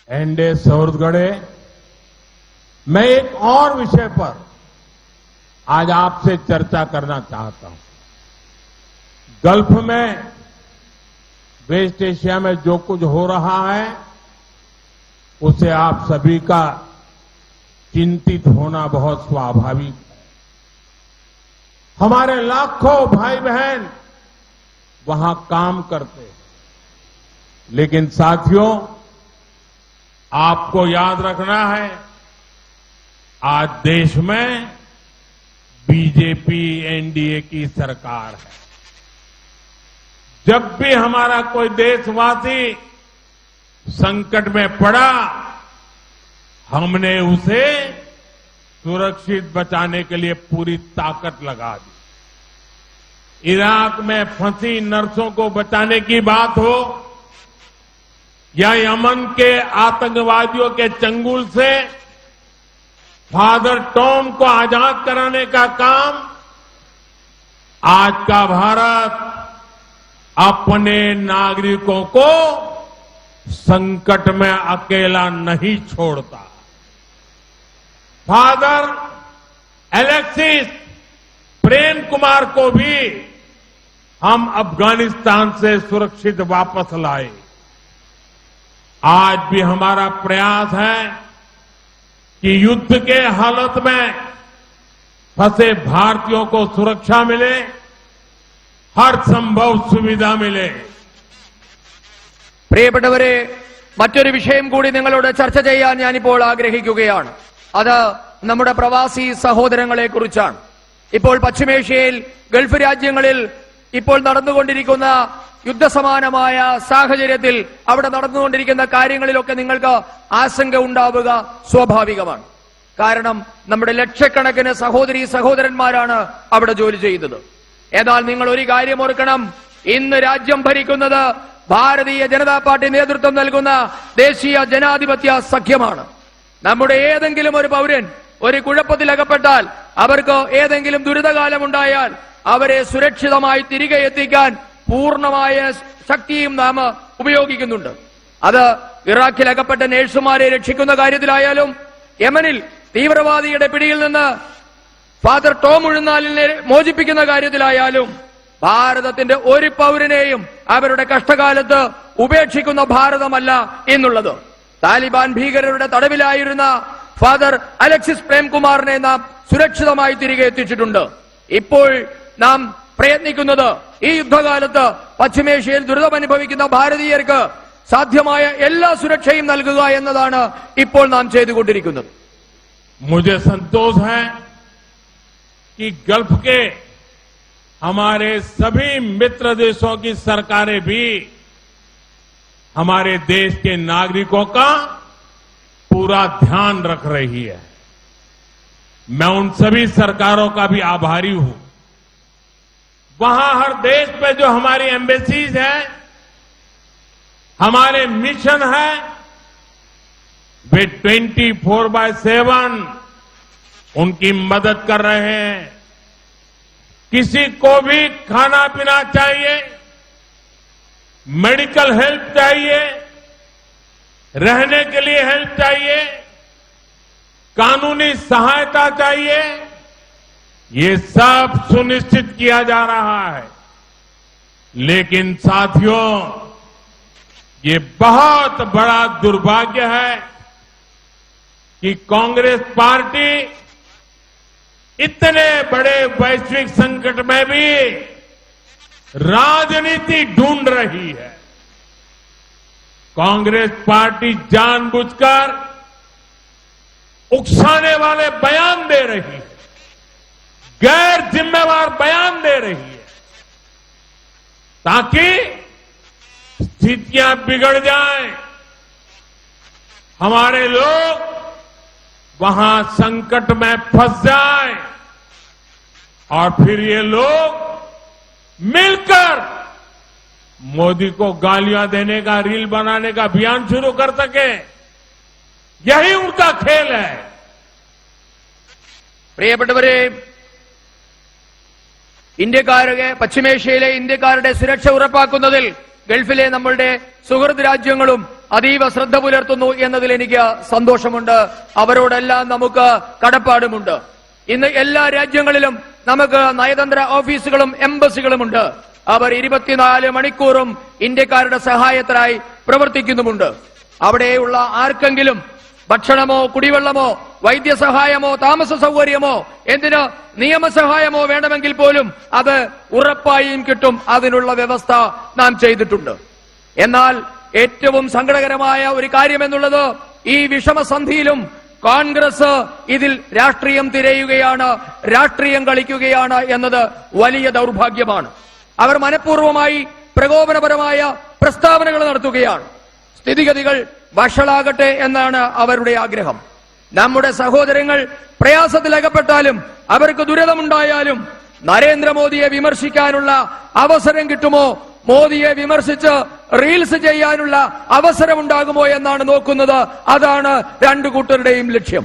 एनडे सौरगढ़े, मैं एक और विषय पर आज आपसे चर्चा करना चाहता हूं। गल्फ में, वेस्ट एशिया में जो कुछ हो रहा है, उसे आप सभी का चिंतित होना बहुत स्वाभाविक है। हमारे लाखों भाई बहन वहां काम करते हैं, लेकिन साथियों, आपको याद रखना है, आज देश में बीजेपी एनडीए की सरकार है। जब भी हमारा कोई देशवासी संकट में पड़ा, हमने उसे सुरक्षित बचाने के लिए पूरी ताकत लगा दी। इराक में फंसी नर्सों को बचाने की बात हो या यमन के आतंकवादियों के चंगुल से फादर टॉम को आजाद कराने का काम, आज का भारत अपने नागरिकों को संकट में अकेला नहीं छोड़ता। फादर एलेक्सिस प्रेम कुमार को भी हम अफगानिस्तान से सुरक्षित वापस लाए। आज भी हमारा प्रयास है कि युद्ध के हालत में फंसे भारतीयों को सुरक्षा मिले, हर संभव सुविधा मिले। പ്രിയപ്പെട്ടവരെ, മറ്റൊരു വിഷയം കൂടി നിങ്ങളോട് ചർച്ച ചെയ്യാൻ ഞാനിപ്പോൾ ആഗ്രഹിക്കുകയാണ്. അത് നമ്മുടെ പ്രവാസി സഹോദരങ്ങളെ കുറിച്ചാണ്. ഇപ്പോൾ പശ്ചിമേഷ്യയിൽ, ഗൾഫ് രാജ്യങ്ങളിൽ ഇപ്പോൾ നടന്നുകൊണ്ടിരിക്കുന്ന യുദ്ധസമാനമായ സാഹചര്യത്തിൽ അവിടെ നടന്നുകൊണ്ടിരിക്കുന്ന കാര്യങ്ങളിലൊക്കെ നിങ്ങൾക്ക് ആശങ്ക ഉണ്ടാവുക സ്വാഭാവികമാണ്. കാരണം നമ്മുടെ ലക്ഷക്കണക്കിന് സഹോദരീ സഹോദരന്മാരാണ് അവിടെ ജോലി ചെയ്യുന്നത്. എന്നാൽ നിങ്ങൾ ഒരു കാര്യം ഓർക്കണം, ഇന്ന് രാജ്യം ഭരിക്കുന്നത് ഭാരതീയ ജനതാ പാർട്ടി നേതൃത്വം നൽകുന്ന ദേശീയ ജനാധിപത്യ സഖ്യമാണ്. നമ്മുടെ ഏതെങ്കിലും ഒരു പൗരൻ ഒരു കുഴപ്പത്തിലകപ്പെട്ടാൽ, അവർക്ക് ഏതെങ്കിലും ദുരിതകാലം ഉണ്ടായാൽ അവരെ സുരക്ഷിതമായി തിരികെ എത്തിക്കാൻ പൂർണ്ണമായ ശക്തിയും നാം ഉപയോഗിക്കുന്നുണ്ട്. അത് ഇറാഖിൽ അകപ്പെട്ട നഴ്സുമാരെ രക്ഷിക്കുന്ന കാര്യത്തിലായാലും, യമനിൽ തീവ്രവാദിയുടെ പിടിയിൽ നിന്ന് ഫാദർ ടോം ഉഴുന്നാലിനെ മോചിപ്പിക്കുന്ന കാര്യത്തിലായാലും, ഭാരതത്തിന്റെ ഒരു പൗരനെയും അവരുടെ കഷ്ടകാലത്ത് ഉപേക്ഷിക്കുന്ന ഭാരതമല്ല എന്നുള്ളത്. താലിബാൻ ഭീകരരുടെ തടവിലായിരുന്ന ഫാദർ അലക്സിസ് പ്രേംകുമാറിനെ നാം സുരക്ഷിതമായി തിരികെ എത്തിച്ചിട്ടുണ്ട്. ഇപ്പോൾ നാം പ്രയത്നിക്കുന്നത് ഈ യുദ്ധകാലത്ത് പശ്ചിമേഷ്യയിൽ ദുരിതമനുഭവിക്കുന്ന ഭാരതീയർക്ക് സാധ്യമായ എല്ലാ സുരക്ഷയും നൽകുക എന്നതാണ് ഇപ്പോൾ നാം ചെയ്തുകൊണ്ടിരിക്കുന്നത്. मुझे संतोष है कि गल्फ के हमारे सभी मित्र देशों की सरकारें भी हमारे देश के नागरिकों का पूरा ध्यान रख रही है। मैं उन सभी सरकारों का भी आभारी हूं। वहां हर देश पे जो हमारी एम्बेसीज है, हमारे मिशन है, वे 24/7 उनकी मदद कर रहे हैं। किसी को भी खाना पीना चाहिए, मेडिकल हेल्प चाहिए, रहने के लिए हेल्प चाहिए, कानूनी सहायता चाहिए, ये सब सुनिश्चित किया जा रहा है। लेकिन साथियों, ये बहुत बड़ा दुर्भाग्य है कि कांग्रेस पार्टी इतने बड़े वैश्विक संकट में भी राजनीति ढूंढ रही है। कांग्रेस पार्टी जानबूझकर उकसाने वाले बयान दे रही है, गैर जिम्मेवार बयान दे रही है, ताकि स्थितियां बिगड़ जाएं, हमारे लोग वहां संकट में फंस जाएं और फिर ये लोग मिलकर मोदी को गालियां देने का, रील बनाने का अभियान शुरू कर सके। यही उनका खेल है। പ്രിയപ്പെട്ടവരെ, ഇന്ത്യക്കാരുടെ, പശ്ചിമേഷ്യയിലെ ഇന്ത്യക്കാരുടെ സുരക്ഷ ഉറപ്പാക്കുന്നതിൽ ഗൾഫിലെ നമ്മളുടെ സുഹൃത്ത് രാജ്യങ്ങളും അതീവ ശ്രദ്ധ പുലർത്തുന്നു എന്നതിൽ എനിക്ക് സന്തോഷമുണ്ട്. അവരോടെല്ലാം നമുക്ക് കടപ്പാടുമുണ്ട്. ഇന്ന് എല്ലാ രാജ്യങ്ങളിലും നമുക്ക് നയതന്ത്ര ഓഫീസുകളും എംബസികളുമുണ്ട്. അവർ 24 മണിക്കൂറും ഇന്ത്യക്കാരുടെ സഹായത്തിനായി പ്രവർത്തിക്കുന്നുമുണ്ട്. അവിടെയുള്ള ആർക്കെങ്കിലും ഭക്ഷണമോ കുടിവെള്ളമോ വൈദ്യസഹായമോ താമസ സൗകര്യമോ എന്തിന് നിയമസഹായമോ വേണമെങ്കിൽ പോലും അത് ഉറപ്പായും കിട്ടും. അതിനുള്ള വ്യവസ്ഥ നാം ചെയ്തിട്ടുണ്ട്. എന്നാൽ ഏറ്റവും സങ്കടകരമായ ഒരു കാര്യമെന്നുള്ളത് ഈ വിഷമസന്ധിയിലും കോൺഗ്രസ് ഇതിൽ രാഷ്ട്രീയം തിരയുകയാണ്, രാഷ്ട്രീയം കളിക്കുകയാണ് എന്നത് വലിയ ദൗർഭാഗ്യമാണ്. അവർ മനഃപൂർവ്വമായി പ്രകോപനപരമായ പ്രസ്താവനകൾ നടത്തുകയാണ്. സ്ഥിതിഗതികൾ വഷളാകട്ടെ എന്നാണ് അവരുടെ ആഗ്രഹം. നമ്മുടെ സഹോദരങ്ങൾ പ്രയാസത്തിലകപ്പെട്ടാലും അവർക്ക് ദുരിതമുണ്ടായാലും നരേന്ദ്രമോദിയെ വിമർശിക്കാനുള്ള അവസരം കിട്ടുമോ, മോദിയെ വിമർശിച്ച് റീൽസ് ചെയ്യാനുള്ള അവസരമുണ്ടാകുമോ എന്നാണ് നോക്കുന്നത്. അതാണ് രണ്ടു കൂട്ടരുടെയും ലക്ഷ്യം.